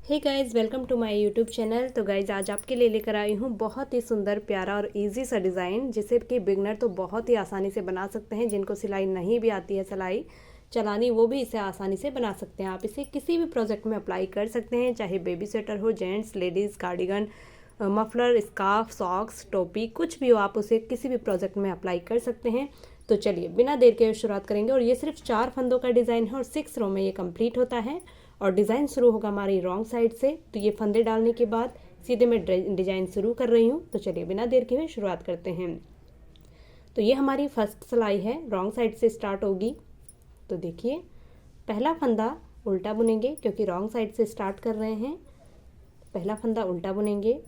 Hey guys, welcome to my YouTube channel. तो guys, आज आपके लिए लेकर आई हूँ बहुत ही सुंदर, प्यारा और इजी सा डिज़ाइन, जिसे कि बिगनर तो बहुत ही आसानी से बना सकते हैं। जिनको सिलाई नहीं भी आती है सिलाई चलानी, वो भी इसे आसानी से बना सकते हैं। आप इसे किसी भी प्रोजेक्ट में अप्लाई कर सकते हैं, चाहे बेबी स्वेटर हो, gents, ladies, cardigan, muffler, scarf, socks, टोपी, कुछ भी हो, आप उसे किसी भी प्रोजेक्ट में अप्लाई कर सकते हैं। तो चलिए बिना देर के शुरुआत करेंगे। और ये सिर्फ 4 फंदों का डिज़ाइन है और 6 रो में ये कंप्लीट होता है। और डिज़ाइन शुरू होगा हमारी रॉन्ग साइड से। तो ये फंदे डालने के बाद सीधे मैं डिज़ाइन शुरू कर रही हूँ। तो चलिए बिना देर के हुए शुरुआत करते हैं। तो ये हमारी फर्स्ट सिलाई है, रॉन्ग साइड से स्टार्ट होगी। तो देखिए, पहला फंदा उल्टा बुनेंगे क्योंकि रॉन्ग साइड से स्टार्ट कर रहे हैं। पहला फंदा उल्टा बुनेंगे,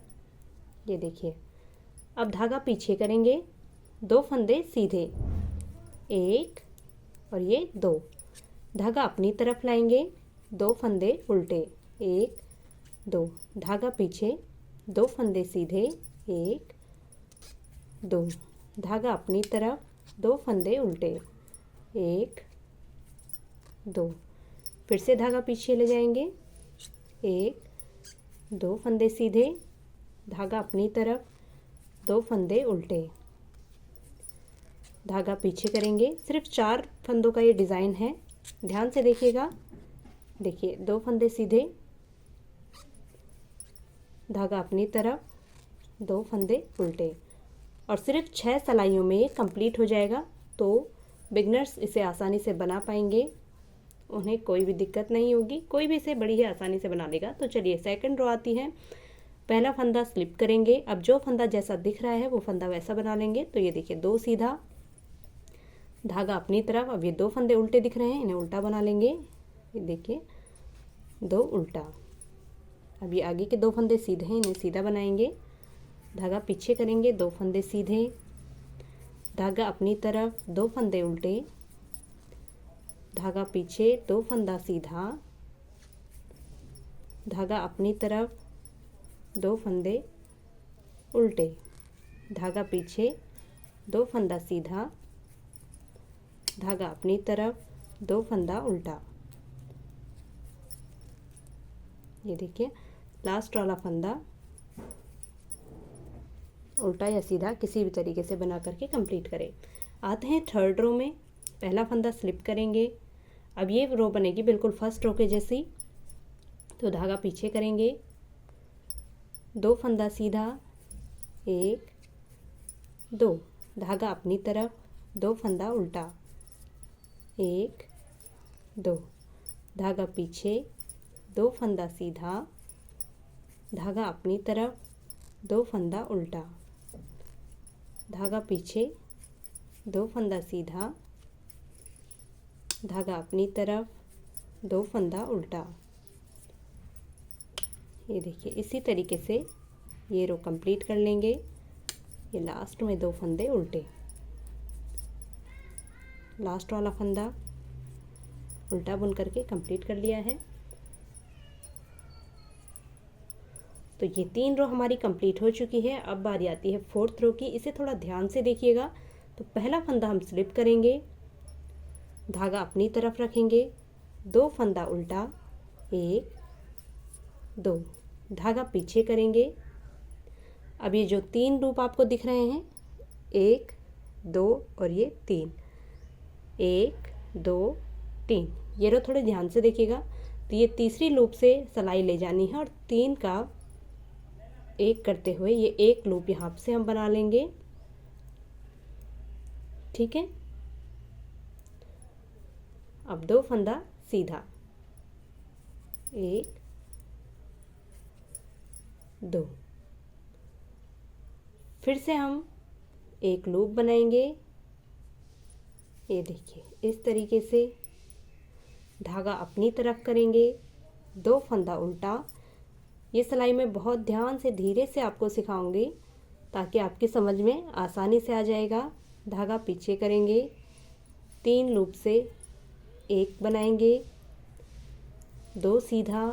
ये देखिए। अब धागा पीछे करेंगे, 2 फंदे सीधे, 1 और ये 2। धागा अपनी तरफ लाएंगे, 2 फंदे उल्टे, 1 2। धागा पीछे, 2 फंदे सीधे, 1 2। धागा अपनी तरफ, 2 फंदे उल्टे, 1 2। फिर से धागा पीछे ले जाएंगे, 1 2 फंदे सीधे, धागा अपनी तरफ, 2 फंदे उल्टे, धागा पीछे करेंगे। सिर्फ 4 फंदों का ये डिज़ाइन है, ध्यान से देखिएगा। देखिए, 2 फंदे सीधे, धागा अपनी तरफ, 2 फंदे उल्टे, और सिर्फ 6 सिलाइयों में ये कंप्लीट हो जाएगा। तो बिगनर्स इसे आसानी से बना पाएंगे, उन्हें कोई भी दिक्कत नहीं होगी, कोई भी इसे बड़ी ही आसानी से बना लेगा। तो चलिए सेकंड रो आती है। पहला फंदा स्लिप करेंगे। अब जो फंदा जैसा दिख रहा है वो फंदा वैसा बना लेंगे। तो ये देखिए, 2 सीधा, धागा अपनी तरफ। अब ये 2 फंदे उल्टे दिख रहे हैं, इन्हें उल्टा बना लेंगे। ये देखिए, 2 उल्टा। अब ये आगे के 2 फंदे सीधे हैं, इन्हें सीधा बनाएंगे। धागा पीछे करेंगे, 2 फंदे सीधे, धागा अपनी तरफ, 2 फंदे उल्टे, धागा पीछे, 2 फंदा सीधा, धागा अपनी तरफ, 2 फंदे उल्टे, धागा पीछे, 2 फंदा सीधा, धागा अपनी तरफ, 2 फंदा उल्टा। ये देखिए, लास्ट वाला फंदा उल्टा या सीधा किसी भी तरीके से बना करके कंप्लीट करें। आते हैं थर्ड रो में। पहला फंदा स्लिप करेंगे। अब ये रो बनेगी बिल्कुल फर्स्ट रो के जैसी। तो धागा पीछे करेंगे, 2 फंदा सीधा, 1 2। धागा अपनी तरफ, 2 फंदा उल्टा, 1 2। धागा पीछे, 2 फंदा सीधा, धागा अपनी तरफ, 2 फंदा उल्टा, धागा पीछे, 2 फंदा सीधा, धागा अपनी तरफ, 2 फंदा उल्टा। ये देखिए, इसी तरीके से ये रो कंप्लीट कर लेंगे। ये लास्ट में 2 फंदे उल्टे, लास्ट वाला फंदा उल्टा बुन करके कंप्लीट कर लिया है। तो ये 3 रो हमारी कंप्लीट हो चुकी है। अब बारी आती है फोर्थ रो की। इसे थोड़ा ध्यान से देखिएगा। तो पहला फंदा हम स्लिप करेंगे, धागा अपनी तरफ रखेंगे, 2 फंदा उल्टा, 1 2। धागा पीछे करेंगे। अब ये जो 3 लूप आपको दिख रहे हैं, 1 2 और ये 3, 1 2 3, ये रो थोड़े ध्यान से देखिएगा। तो ये तीसरी लूप से सिलाई ले जानी है और 3 का 1 करते हुए ये 1 लूप यहाँ से हम बना लेंगे। ठीक है। अब 2 फंदा सीधा, 1 2। फिर से हम 1 लूप बनाएंगे। ये देखिए, इस तरीके से धागा अपनी तरफ करेंगे, 2 फंदा उल्टा। ये सिलाई मैं बहुत ध्यान से, धीरे से आपको सिखाऊंगी ताकि आपकी समझ में आसानी से आ जाएगा। धागा पीछे करेंगे, 3 लूप से 1 बनाएंगे, 2 सीधा,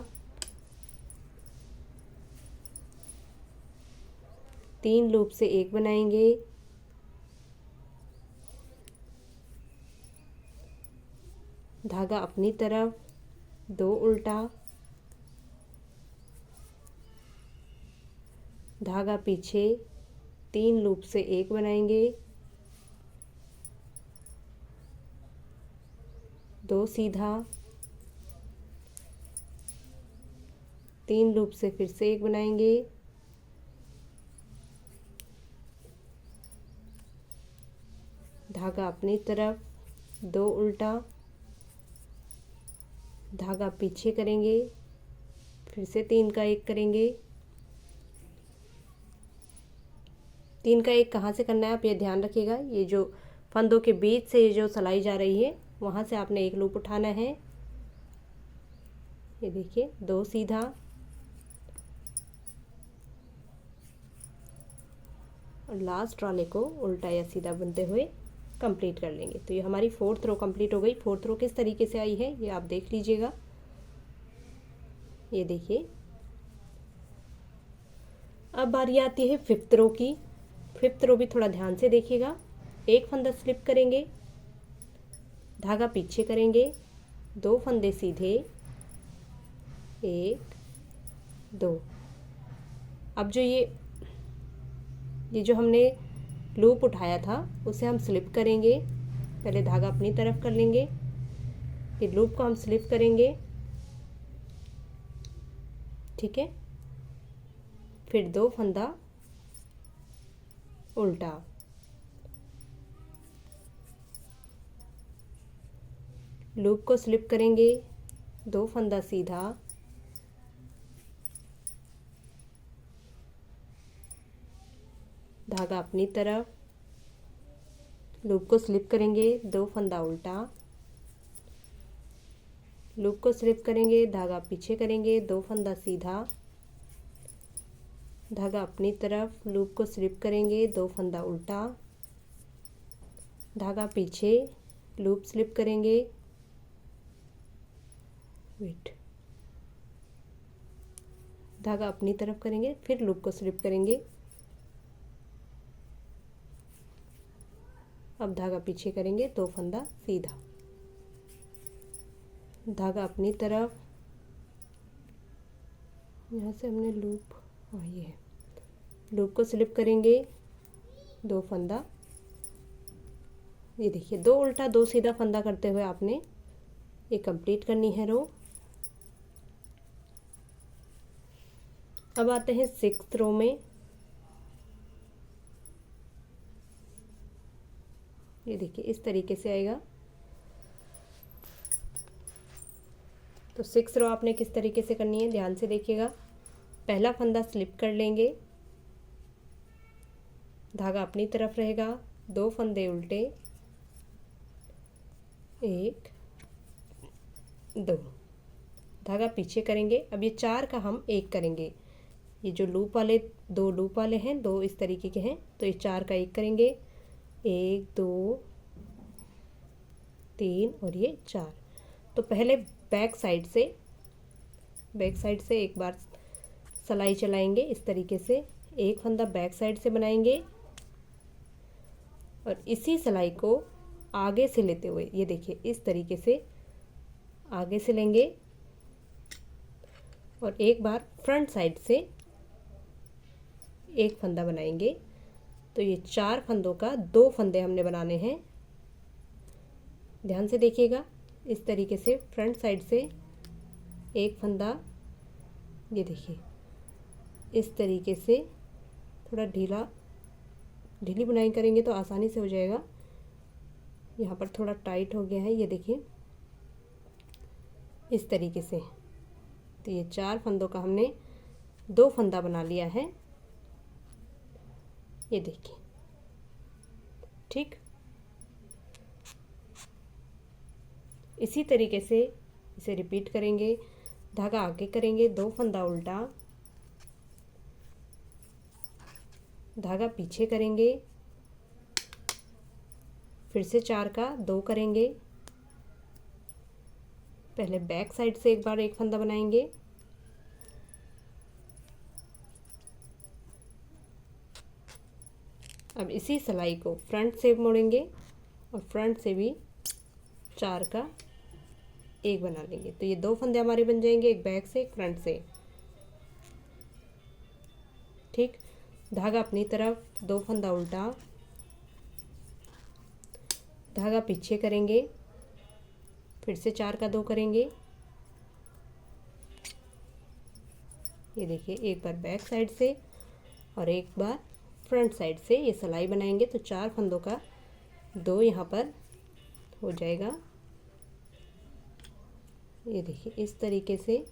3 लूप से 1 बनाएंगे, धागा अपनी तरफ, 2 उल्टा, धागा पीछे, 3 लूप से एक बनाएंगे, 2 सीधा, 3 लूप से फिर से एक बनाएंगे, धागा अपनी तरफ, 2 उल्टा, धागा पीछे करेंगे, फिर से 3 का एक करेंगे। 3 का एक कहाँ से करना है आप ये ध्यान रखिएगा, ये जो फंदों के बीच से ये जो सिलाई जा रही है वहाँ से आपने एक लूप उठाना है। ये देखिए 2 सीधा, और लास्ट वाले को उल्टा या सीधा बुनते हुए कंप्लीट कर लेंगे। तो ये हमारी 4th रो कंप्लीट हो गई। 4th रो किस तरीके से आई है ये आप देख लीजिएगा। ये देखिए अब बारी आती है 5th रो की। 5th रो भी थोड़ा ध्यान से देखिएगा। एक फंदा स्लिप करेंगे, धागा पीछे करेंगे, 2 फंदे सीधे, 1 2। अब जो ये जो हमने लूप उठाया था उसे हम स्लिप करेंगे। पहले धागा अपनी तरफ कर लेंगे, फिर लूप को हम स्लिप करेंगे, ठीक है। फिर 2 फंदा उल्टा, लूप को स्लिप करेंगे, 2 फंदा सीधा, धागा अपनी तरफ, लूप को स्लिप करेंगे, 2 फंदा उल्टा, लूप को स्लिप करेंगे, धागा पीछे करेंगे, 2 फंदा सीधा, धागा अपनी तरफ, लूप को स्लिप करेंगे, 2 फंदा उल्टा, धागा पीछे, लूप स्लिप करेंगे, वेट, धागा अपनी तरफ करेंगे, फिर लूप को स्लिप करेंगे। अब धागा पीछे करेंगे, 2 फंदा सीधा, धागा अपनी तरफ, यहाँ से हमने लूप, हाँ ये है, लूप को स्लिप करेंगे, 2 फंदा, ये देखिए 2 उल्टा 2 सीधा फंदा करते हुए आपने ये कंप्लीट करनी है रो। अब आते हैं 6th रो में। ये देखिए इस तरीके से आएगा। तो 6th रो आपने किस तरीके से करनी है ध्यान से देखिएगा। पहला फंदा स्लिप कर लेंगे, धागा अपनी तरफ रहेगा, 2 फंदे उल्टे, 1 2, धागा पीछे करेंगे। अब ये 4 का हम 1 करेंगे। ये जो लूप वाले 2 लूप वाले हैं, 2 इस तरीके के हैं, तो ये 4 का 1 करेंगे, 1 2 3 और ये 4। तो पहले बैक साइड से एक बार सिलाई चलाएंगे इस तरीके से, एक फंदा बैक साइड से बनाएंगे और इसी सिलाई को आगे से लेते हुए ये देखिए इस तरीके से आगे से लेंगे और एक बार फ्रंट साइड से एक फंदा बनाएंगे। तो ये 4 फंदों का 2 फंदे हमने बनाने हैं। ध्यान से देखिएगा, इस तरीके से फ्रंट साइड से एक फंदा, ये देखिए इस तरीके से थोड़ा ढीली बुनाई करेंगे तो आसानी से हो जाएगा। यहाँ पर थोड़ा टाइट हो गया है, ये देखिए इस तरीके से। तो ये 4 फंदों का हमने 2 फंदा बना लिया है, ये देखिए, ठीक। इसी तरीके से इसे रिपीट करेंगे। धागा आगे करेंगे, 2 फंदा उल्टा, धागा पीछे करेंगे, फिर से 4 का 2 करेंगे। पहले बैक साइड से एक बार एक फंदा बनाएंगे, अब इसी सिलाई को फ्रंट से मोड़ेंगे और फ्रंट से भी 4 का 1 बना लेंगे। तो ये 2 फंदे हमारे बन जाएंगे, एक बैक से एक फ्रंट से, ठीक। धागा अपनी तरफ, 2 फंदा उल्टा, धागा पीछे करेंगे, फिर से 4 का 2 करेंगे। ये देखिए, एक बार बैक साइड से और एक बार फ्रंट साइड से ये सिलाई बनाएंगे तो 4 फंदों का 2 यहाँ पर हो जाएगा। ये देखिए, इस तरीके से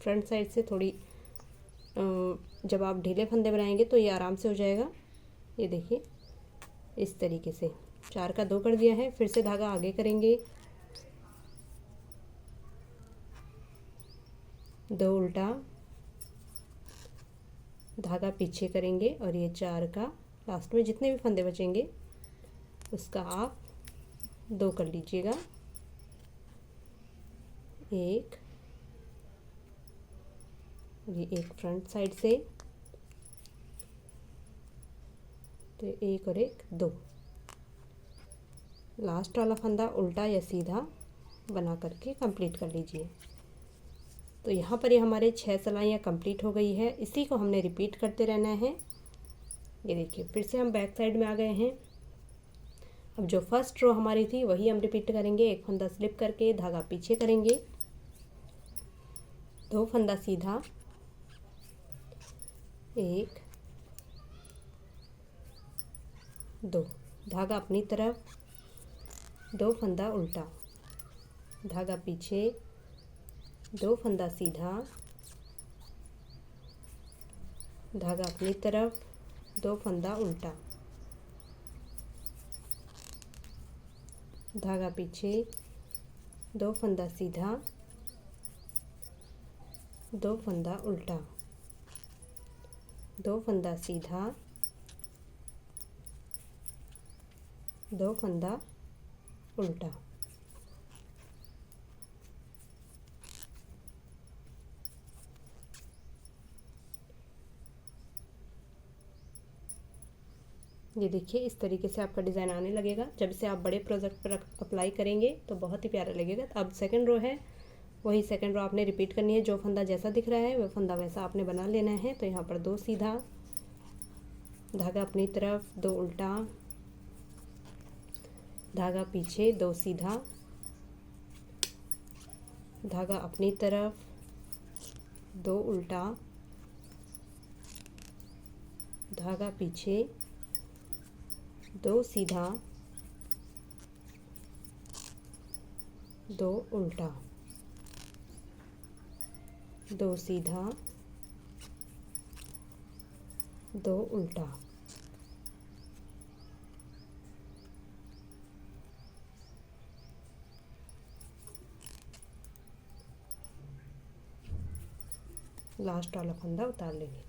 फ्रंट साइड से थोड़ी जब आप ढीले फंदे बनाएंगे तो ये आराम से हो जाएगा। ये देखिए, इस तरीके से 4 का 2 कर दिया है। फिर से धागा आगे करेंगे, 2 उल्टा, धागा पीछे करेंगे और ये 4 का लास्ट में जितने भी फंदे बचेंगे उसका आप 2 कर लीजिएगा। एक, ये एक फ्रंट साइड से, तो एक और एक 2। लास्ट वाला फंदा उल्टा या सीधा बना करके कंप्लीट कर लीजिए। तो यहाँ पर ये हमारे 6 सिलाइयाँ कंप्लीट हो गई है। इसी को हमने रिपीट करते रहना है। ये देखिए, फिर से हम बैक साइड में आ गए हैं। अब जो फर्स्ट रो हमारी थी वही हम रिपीट करेंगे। एक फंदा स्लिप करके धागा पीछे करेंगे, 2 फंदा सीधा, 1 2, धागा अपनी तरफ, 2 फंदा उल्टा, धागा पीछे, 2 फंदा सीधा, धागा अपनी तरफ, 2 फंदा उल्टा, धागा पीछे, 2 फंदा सीधा, 2 फंदा उल्टा, 2 फंदा सीधा, 2 फंदा उल्टा। ये देखिए, इस तरीके से आपका डिज़ाइन आने लगेगा। जब इसे आप बड़े प्रोजेक्ट पर अप्लाई करेंगे तो बहुत ही प्यारा लगेगा। अब सेकंड रो है, वही सेकंड रो आपने रिपीट करनी है। जो फंदा जैसा दिख रहा है वो फंदा वैसा आपने बना लेना है। तो यहाँ पर 2 सीधा, धागा अपनी तरफ, 2 उल्टा, धागा पीछे, 2 सीधा, धागा अपनी तरफ, 2 उल्टा, धागा पीछे, 2 सीधा, 2 उल्टा, 2 सीधा, 2 उल्टा। लास्ट वाला फंदा उतार लेंगे।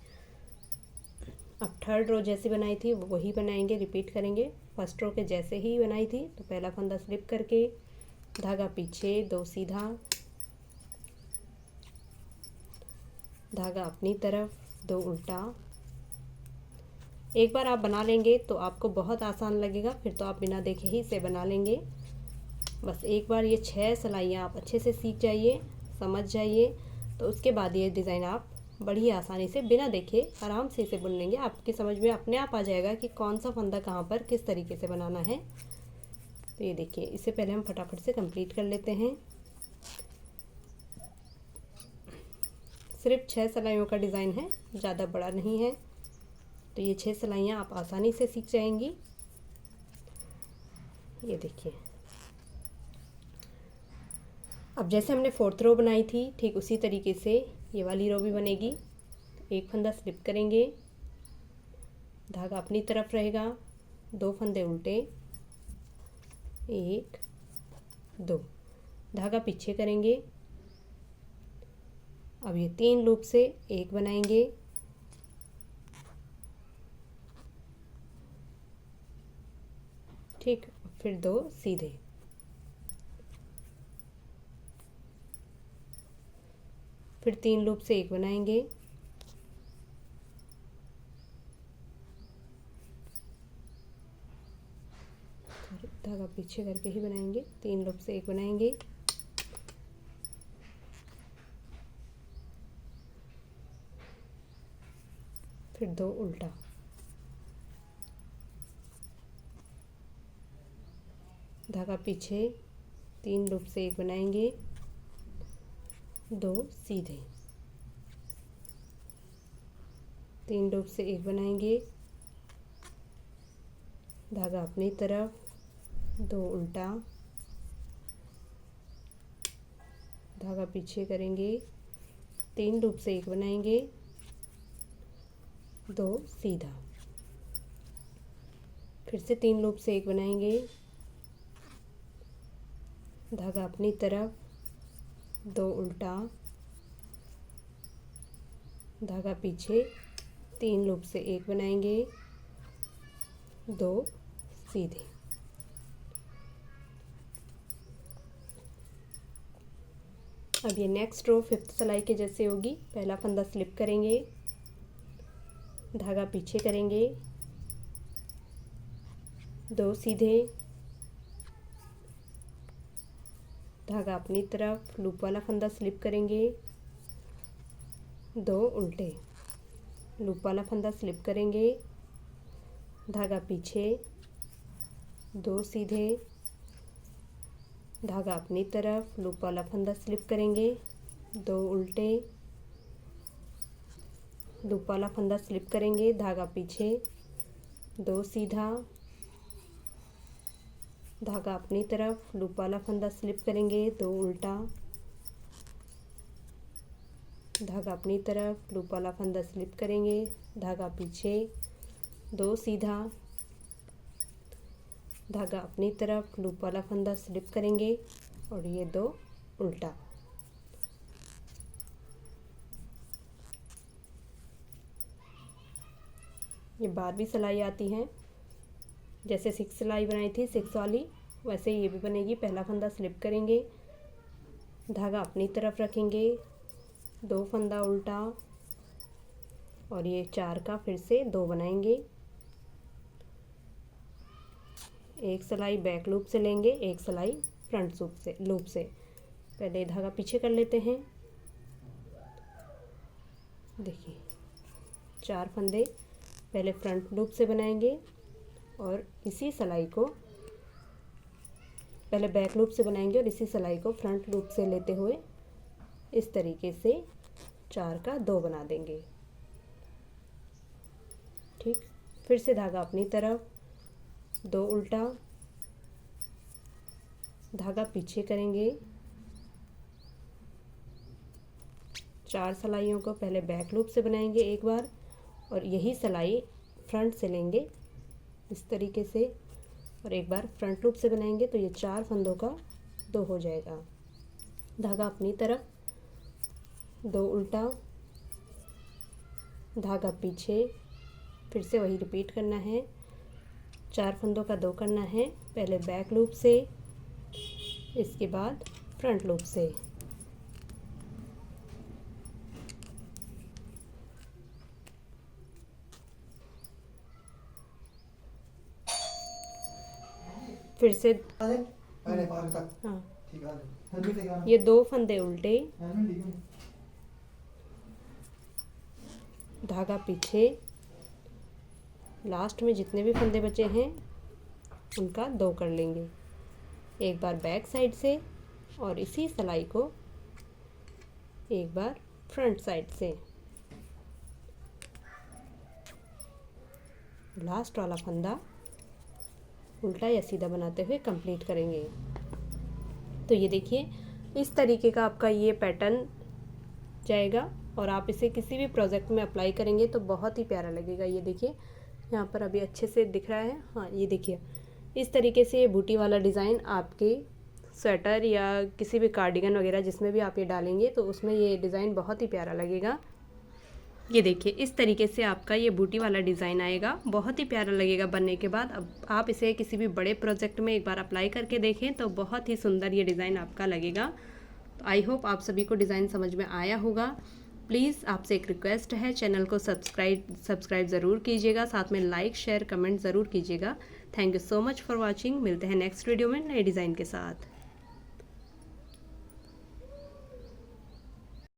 अब थर्ड रो जैसी बनाई थी वही बनाएंगे, रिपीट करेंगे। फर्स्ट रो के जैसे ही बनाई थी। तो पहला फंदा स्लिप करके धागा पीछे, 2 सीधा, धागा अपनी तरफ, 2 उल्टा। एक बार आप बना लेंगे तो आपको बहुत आसान लगेगा, फिर तो आप बिना देखे ही इसे बना लेंगे। बस एक बार ये 6 सिलाइयाँ आप अच्छे से सीख जाइए, समझ जाइए, तो उसके बाद ये डिज़ाइन आप बड़ी आसानी से बिना देखे आराम से इसे बुन लेंगे। आपकी समझ में अपने आप आ जाएगा कि कौन सा फंदा कहाँ पर किस तरीके से बनाना है। तो ये देखिए, इससे पहले हम फटाफट से कंप्लीट कर लेते हैं। सिर्फ 6 सिलाइयों का डिज़ाइन है, ज़्यादा बड़ा नहीं है। तो ये 6 सिलाइयाँ आप आसानी से सीख जाएंगी। ये देखिए, अब जैसे हमने फोर्थ रो बनाई थी ठीक उसी तरीके से ये वाली रो भी बनेगी। एक फंदा स्लिप करेंगे, धागा अपनी तरफ रहेगा, 2 फंदे उल्टे, 1 2, धागा पीछे करेंगे। अब ये 3 लूप से एक बनाएंगे, ठीक, फिर 2 सीधे, फिर 3 लूप से एक बनाएंगे, धागा पीछे करके ही बनाएंगे, 3 लूप से एक बनाएंगे, फिर 2 उल्टा, धागा पीछे, 3 लूप से एक बनाएंगे, 2 सीधे, 3 लूप से एक बनाएंगे, धागा अपनी तरफ, 2 उल्टा, धागा पीछे करेंगे, 3 लूप से एक बनाएंगे, 2 सीधा, फिर से 3 लूप से एक बनाएंगे, धागा अपनी तरफ, 2 उल्टा, धागा पीछे, 3 लूप से एक बनाएंगे, 2 सीधे। अब ये नेक्स्ट रो 5th सिलाई के जैसे होगी। पहला फंदा स्लिप करेंगे, धागा पीछे करेंगे, 2 सीधे, धागा अपनी तरफ, लूप वाला फंदा स्लिप करेंगे, 2 उल्टे, लूप वाला फंदा स्लिप करेंगे, धागा पीछे, 2 सीधे, धागा अपनी तरफ, लूप वाला फंदा स्लिप करेंगे, 2 उल्टे, लूप वाला फंदा स्लिप करेंगे, धागा पीछे, 2 सीधा, धागा अपनी तरफ, लूप वाला फंदा स्लिप करेंगे, 2 उल्टा, धागा अपनी तरफ, लूप वाला फंदा स्लिप करेंगे, धागा पीछे, 2 सीधा, धागा अपनी तरफ, लूप वाला फंदा स्लिप करेंगे और ये 2 उल्टा। ये 12वीं सिलाई आती है। जैसे 6 सिलाई बनाई थी 6 वाली, वैसे ये भी बनेगी। पहला फंदा स्लिप करेंगे, धागा अपनी तरफ रखेंगे, 2 फंदा उल्टा और ये 4 का फिर से 2 बनाएंगे। एक सिलाई बैक लूप से लेंगे, एक सिलाई फ्रंट लूप से। पहले धागा पीछे कर लेते हैं। देखिए 4 फंदे पहले फ्रंट लूप से बनाएंगे और इसी सिलाई को पहले बैक लूप से बनाएंगे और इसी सिलाई को फ्रंट लूप से लेते हुए इस तरीके से 4 का 2 बना देंगे। ठीक, फिर से धागा अपनी तरफ, 2 उल्टा, धागा पीछे करेंगे, 4 सिलाइयों को पहले बैक लूप से बनाएंगे एक बार और यही सिलाई फ्रंट से लेंगे इस तरीके से और एक बार फ्रंट लूप से बनाएंगे तो ये 4 फंदों का 2 हो जाएगा। धागा अपनी तरफ, 2 उल्टा, धागा पीछे, फिर से वही रिपीट करना है। 4 फंदों का 2 करना है, पहले बैक लूप से, इसके बाद फ्रंट लूप से। फिर से हाँ, ये 2 फंदे उल्टे, धागा पीछे, लास्ट में जितने भी फंदे बचे हैं उनका 2 कर लेंगे। एक बार बैक साइड से और इसी सिलाई को एक बार फ्रंट साइड से। लास्ट वाला फंदा उल्टा या सीधा बनाते हुए कंप्लीट करेंगे। तो ये देखिए इस तरीके का आपका ये पैटर्न जाएगा और आप इसे किसी भी प्रोजेक्ट में अप्लाई करेंगे तो बहुत ही प्यारा लगेगा। ये देखिए यहाँ पर अभी अच्छे से दिख रहा है। हाँ, ये देखिए इस तरीके से ये बूटी वाला डिज़ाइन आपके स्वेटर या किसी भी कार्डिगन वगैरह जिसमें भी आप ये डालेंगे तो उसमें ये डिज़ाइन बहुत ही प्यारा लगेगा। ये देखिए इस तरीके से आपका ये बूटी वाला डिज़ाइन आएगा, बहुत ही प्यारा लगेगा बनने के बाद। अब आप इसे किसी भी बड़े प्रोजेक्ट में एक बार अप्लाई करके देखें तो बहुत ही सुंदर ये डिज़ाइन आपका लगेगा। तो आई होप आप सभी को डिज़ाइन समझ में आया होगा। प्लीज़ आपसे एक रिक्वेस्ट है, चैनल को सब्सक्राइब ज़रूर कीजिएगा, साथ में लाइक शेयर कमेंट ज़रूर कीजिएगा। Thank you so much for watching. मिलते हैं नेक्स्ट वीडियो में नए डिज़ाइन के साथ।